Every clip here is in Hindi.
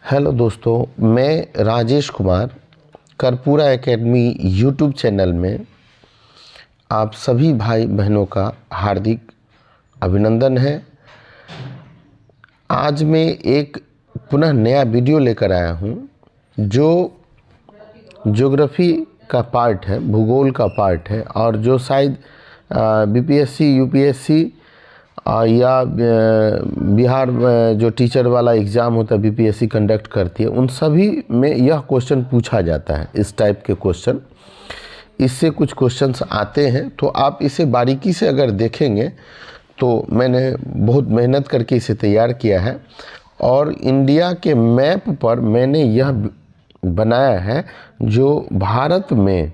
हेलो दोस्तों, मैं Rajesh Kumar Karpura academy YouTube channel में आप सभी भाई बहनों का हार्दिक अभिनंदन है। आज मैं एक पुनः नया वीडियो लेकर आया हूं जो ज्योग्राफी का पार्ट है, भूगोल का पार्ट है और जो शायद बीपीएससी, यूपीएससी या बिहार जो टीचर वाला एग्ज़ाम होता है बीपीएससी कंडक्ट करती है, उन सभी में यह क्वेश्चन पूछा जाता है। इस टाइप के क्वेश्चन, इससे कुछ क्वेश्चंस आते हैं, तो आप इसे बारीकी से अगर देखेंगे तो मैंने बहुत मेहनत करके इसे तैयार किया है और इंडिया के मैप पर मैंने यह बनाया है जो भारत में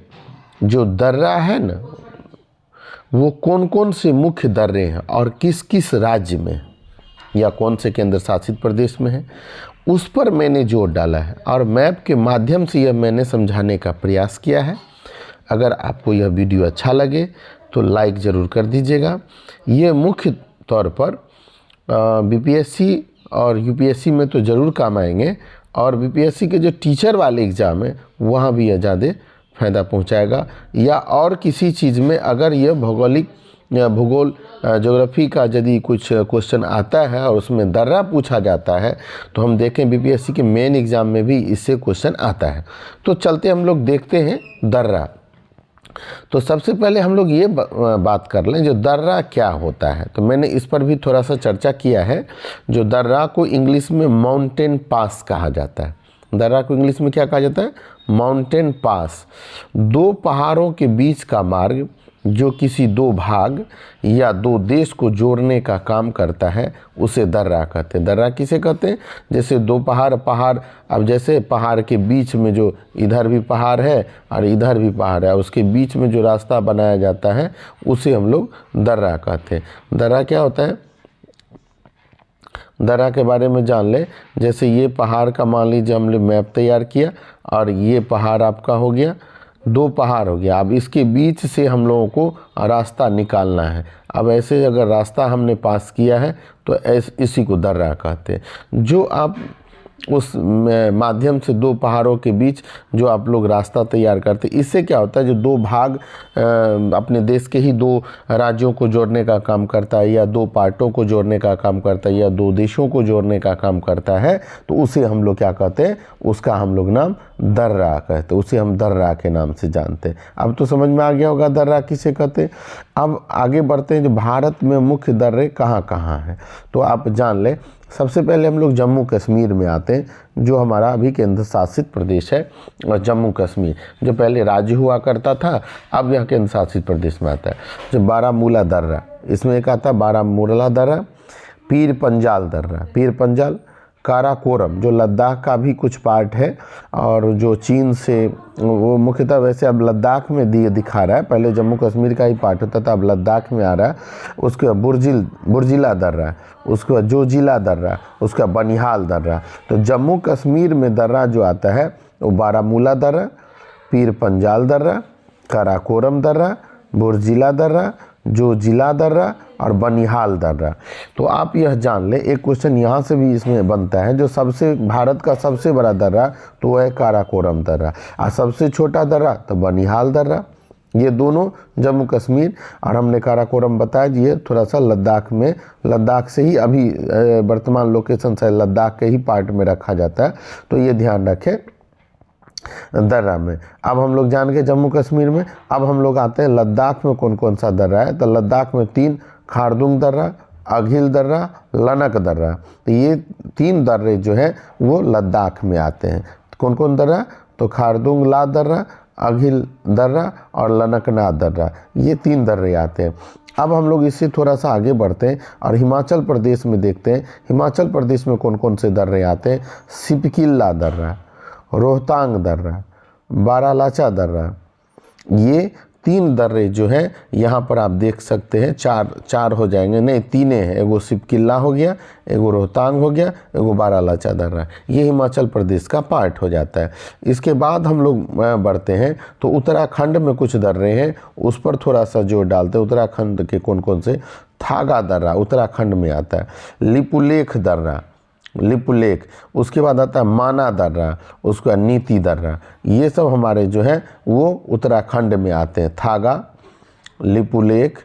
जो दर्रा है ना, वो कौन कौन से मुख्य दर्रे हैं और किस किस राज्य में या कौन से केंद्र शासित प्रदेश में है, उस पर मैंने जोर डाला है और मैप के माध्यम से यह मैंने समझाने का प्रयास किया है। अगर आपको यह वीडियो अच्छा लगे तो लाइक ज़रूर कर दीजिएगा। ये मुख्य तौर पर बीपीएससी और यूपीएससी में तो ज़रूर काम आएंगे और बीपीएससी के जो टीचर वाले एग्ज़ाम है वहाँ भी यह ज़्यादा फ़ायदा पहुंचाएगा, या और किसी चीज़ में अगर यह भौगोलिक या भूगोल ज्योग्राफी का यदि कुछ क्वेश्चन आता है और उसमें दर्रा पूछा जाता है तो हम देखें बीपीएससी के मेन एग्ज़ाम में भी इससे क्वेश्चन आता है। तो चलते हम लोग देखते हैं दर्रा। तो सबसे पहले हम लोग ये बात कर लें जो दर्रा क्या होता है। तो मैंने इस पर भी थोड़ा सा चर्चा किया है। जो दर्रा को इंग्लिश में माउंटेन पास कहा जाता है। दर्रा को इंग्लिश में क्या कहा जाता है? Mountain pass. दो पहाड़ों के बीच का मार्ग जो किसी दो भाग या दो देश को जोड़ने का काम करता है उसे दर्रा कहते हैं। दर्रा किसे कहते हैं? जैसे दो पहाड़, अब जैसे पहाड़ के बीच में जो इधर भी पहाड़ है और इधर भी पहाड़ है, उसके बीच में जो रास्ता बनाया जाता है उसे हम लोग दर्रा कहते हैं। दर्रा क्या होता है? दर्रा के बारे में जान ले। जैसे ये पहाड़ का मान लीजिए हमने मैप तैयार किया और ये पहाड़ आपका हो गया, दो पहाड़ हो गया। अब इसके बीच से हम लोगों को रास्ता निकालना है। अब ऐसे अगर रास्ता हमने पास किया है तो इसी को दर्रा कहते हैं। जो आप उस माध्यम से दो पहाड़ों के बीच जो आप लोग रास्ता तैयार करते, इससे क्या होता है जो दो भाग अपने देश के ही दो राज्यों को जोड़ने का काम करता है या दो पार्टों को जोड़ने का काम करता है या दो देशों को जोड़ने का काम करता है, तो उसे हम लोग क्या कहते हैं? उसका हम लोग नाम दर्रा कहते हैं। उसे हम दर्रा के नाम से जानते हैं। अब तो समझ में आ गया होगा दर्रा किसे कहते हैं। अब आगे बढ़ते हैं जो भारत में मुख्य दर्रे कहाँ कहाँ हैं, तो आप जान लें। सबसे पहले हम लोग जम्मू कश्मीर में आते हैं जो हमारा अभी केंद्र शासित प्रदेश है। और जम्मू कश्मीर जो पहले राज्य हुआ करता था, अब यह केंद्र शासित प्रदेश में आता है। जो बारामूला दर्रा, इसमें एक आता है बारामूला दर्रा, पीर पंजाल दर्रा, पीर पंजाल, काराकोरम जो लद्दाख का भी कुछ पार्ट है और जो चीन से वो मुख्यतः वैसे अब लद्दाख में दिखा रहा है। पहले जम्मू कश्मीर का ही पार्ट होता था, अब लद्दाख में आ रहा है। उसके बाद बुर्जिला दर्रा, उसके बाद जोजिला दर्रा, उसका बनिहाल दर्रा। तो जम्मू कश्मीर में दर्रा जो आता है वो बारामूला दर्रा, पीर पंजाल दर्रा, काराकोरम दर्रा, बुर्जिला दर्रा, जोजिला दर्रा और बनिहाल दर्रा। तो आप यह जान ले, एक क्वेश्चन यहाँ से भी इसमें बनता है, जो सबसे भारत का सबसे बड़ा दर्रा तो वह है काराकोरम दर्रा और सबसे छोटा दर्रा तो बनिहाल दर्रा। ये दोनों जम्मू कश्मीर, और हमने काराकोरम बताया जी, ये थोड़ा सा लद्दाख में, लद्दाख से ही अभी वर्तमान लोकेशन से लद्दाख के ही पार्ट में रखा जाता है, तो ये ध्यान रखें दर्रा में। अब हम लोग जान गए जम्मू कश्मीर में। अब हम लोग आते हैं लद्दाख में कौन कौन सा दर्रा है। तो लद्दाख में 3, खारदुंग दर्रा, अघिल दर्रा, लनक दर्रा। तो ये 3 दर्रे जो है वो लद्दाख में आते हैं। कौन कौन दर्रा? तो खारदुंग ला दर्रा, अघिल दर्रा और लनकनाथ दर्रा, ये 3 दर्रे आते हैं। अब हम लोग इससे थोड़ा सा आगे बढ़ते हैं और हिमाचल प्रदेश में देखते हैं। हिमाचल प्रदेश में कौन कौन से दर्रे आते हैं? सिपकिल्ला दर्रा, रोहतांग दर्रा, बारालाचा दर्रा। ये 3 दर्रे जो हैं यहाँ पर आप देख सकते हैं। चार हो जाएंगे, नहीं 3 हैं। एगो सिपकिल्ला हो गया, एगो रोहतांग हो गया, एगो बारालाचा दर्रा। ये हिमाचल प्रदेश का पार्ट हो जाता है। इसके बाद हम लोग बढ़ते हैं तो उत्तराखंड में कुछ दर्रे हैं, उस पर थोड़ा सा जोर डालते हैं। उत्तराखंड के कौन कौन से? थागा दर्रा उत्तराखंड में आता है, लिपुलेख दर्रा, लिपुलेख, उसके बाद आता है माना दर्रा, उसका नीति दर्रा। ये सब हमारे जो है वो उत्तराखंड में आते हैं। थागा, लिपुलेख,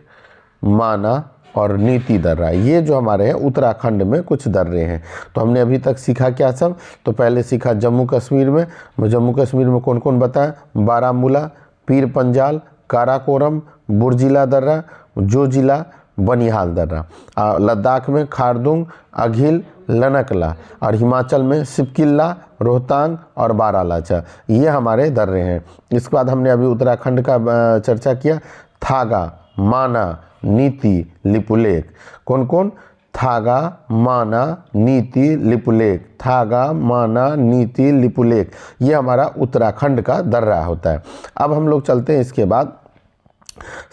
माना और नीति दर्रा, ये जो हमारे हैं उत्तराखंड में कुछ दर्रे हैं। तो हमने अभी तक सीखा क्या सब? तो पहले सीखा जम्मू कश्मीर में, जम्मू कश्मीर में कौन कौन बताया? बारामूला, पीर पंजाल, काराकोरम, बुर्जिला दर्रा, जोजिला, बनिहाल दर्रा। लद्दाख में खारदुंग, अघिल, लनकला, और हिमाचल में सिपकिल्ला, रोहतांग और बारालाचा, ये हमारे दर्रे हैं। इसके बाद हमने अभी उत्तराखंड का चर्चा किया। थागा, माना, नीति, लिपुलेख। कौन कौन? थागा, माना, नीति, लिपुलेख। थागा, माना, नीति, लिपुलेख, ये हमारा उत्तराखंड का दर्रा होता है। अब हम लोग चलते हैं इसके बाद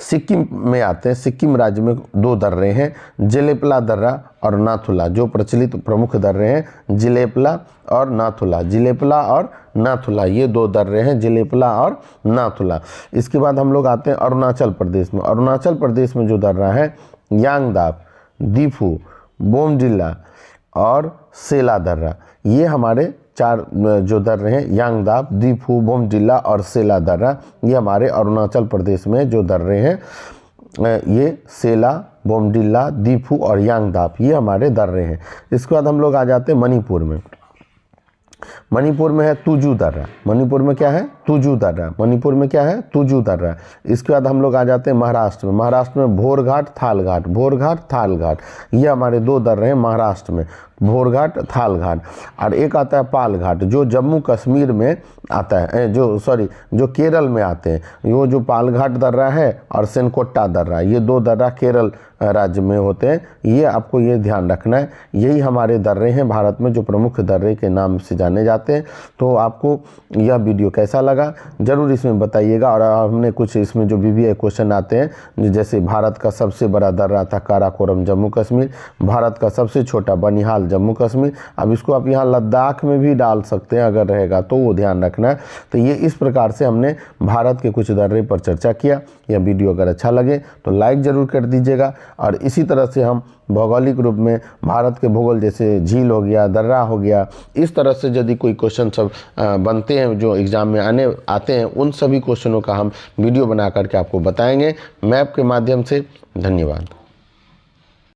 सिक्किम में आते हैं। सिक्किम राज्य में दो दर्रे हैं, जिलेपला दर्रा और नाथुला। जो प्रचलित प्रमुख दर्रे हैं जिलेपला और नाथुला। जिलेपला और नाथुला, ये दो दर्रे हैं, जिलेपला और नाथुला। इसके बाद हम लोग आते हैं अरुणाचल प्रदेश में। अरुणाचल प्रदेश में जो दर्रा है यांगदाप, दीफू, बोमडिला और सेला दर्रा, ये हमारे चार जो दर्रे हैं, यांगदाप, दीफू, बोमडिला और सेला दर्रा, ये हमारे अरुणाचल प्रदेश में जो दर्रे हैं, ये सेला, बोमडिला, दीफू और यांगदाप, ये हमारे दर्रे हैं। इसके बाद हम लोग आ जाते हैं मणिपुर में। मणिपुर में है तुजू दर्रा। मणिपुर में क्या है? तुजू दर्रा। मणिपुर में क्या है? तुजू दर्रा। इसके बाद हम लोग आ जाते हैं महाराष्ट्र में। महाराष्ट्र में भोरघाट, थालघाट, भोरघाट, थालघाट, ये हमारे दो दर्रे हैं महाराष्ट्र में, भोरघाट, थालघाट। और एक आता है पालघाट, जो जम्मू कश्मीर में आता है, जो केरल में आते हैं। वो जो पालघाट दर्रा है और सेनकोट्टा दर्रा, ये दो दर्रा केरल राज्य में होते हैं। ये आपको ये ध्यान रखना है। यही हमारे दर्रे हैं भारत में जो प्रमुख दर्रे के नाम से जाने जाते हैं। तो आपको यह वीडियो कैसा लगा ज़रूर इसमें बताइएगा। और हमने कुछ इसमें जो BBA क्वेश्चन आते हैं, जैसे भारत का सबसे बड़ा दर्रा था काराकोरम जम्मू कश्मीर, भारत का सबसे छोटा बनिहाल जम्मू कश्मीर। अब इसको आप यहाँ लद्दाख में भी डाल सकते हैं अगर रहेगा तो, वो ध्यान रखना है। तो ये इस प्रकार से हमने भारत के कुछ दर्रे पर चर्चा किया। यह वीडियो अगर अच्छा लगे तो लाइक ज़रूर कर दीजिएगा। और इसी तरह से हम भौगोलिक रूप में भारत के भूगोल, जैसे झील हो गया, दर्रा हो गया, इस तरह से यदि कोई क्वेश्चन सब बनते हैं जो एग्ज़ाम में आते हैं, उन सभी क्वेश्चनों का हम वीडियो बना करके आपको बताएंगे मैप के माध्यम से। धन्यवाद।